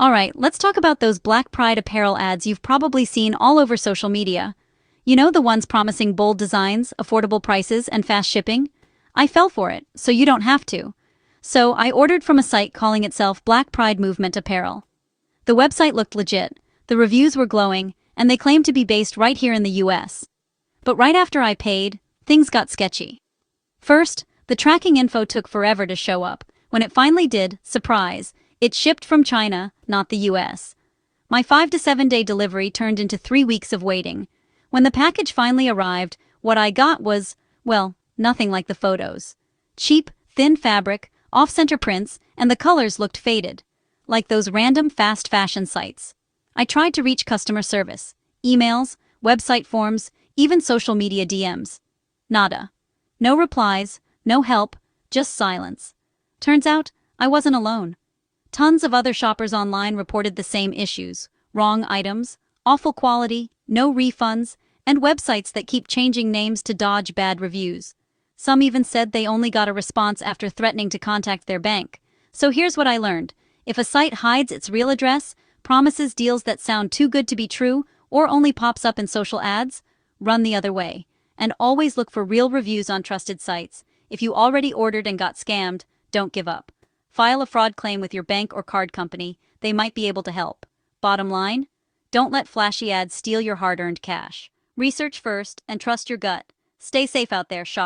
Alright, let's talk about those Black Pride apparel ads you've probably seen all over social media. You know, the ones promising bold designs, affordable prices, and fast shipping? I fell for it, so you don't have to. So, I ordered from a site calling itself Black Pride Movement Apparel. The website looked legit, the reviews were glowing, and they claimed to be based right here in the US. But right after I paid, things got sketchy. First, the tracking info took forever to show up. When it finally did, surprise, it shipped from China, not the US. My 5 to 7 day delivery turned into 3 weeks of waiting. When the package finally arrived, what I got was, well, nothing like the photos. Cheap, thin fabric, off-center prints, and the colors looked faded, like those random fast fashion sites. I tried to reach customer service, emails, website forms, even social media DMs. Nada. No replies, no help, just silence. Turns out, I wasn't alone. Tons of other shoppers online reported the same issues: wrong items, awful quality, no refunds, and websites that keep changing names to dodge bad reviews. Some even said they only got a response after threatening to contact their bank. So here's what I learned. If a site hides its real address, promises deals that sound too good to be true, or only pops up in social ads, run the other way. And always look for real reviews on trusted sites. If you already ordered and got scammed, don't give up. File a fraud claim with your bank or card company. They might be able to help. Bottom line, don't let flashy ads steal your hard-earned cash. Research first and trust your gut. Stay safe out there, shopper.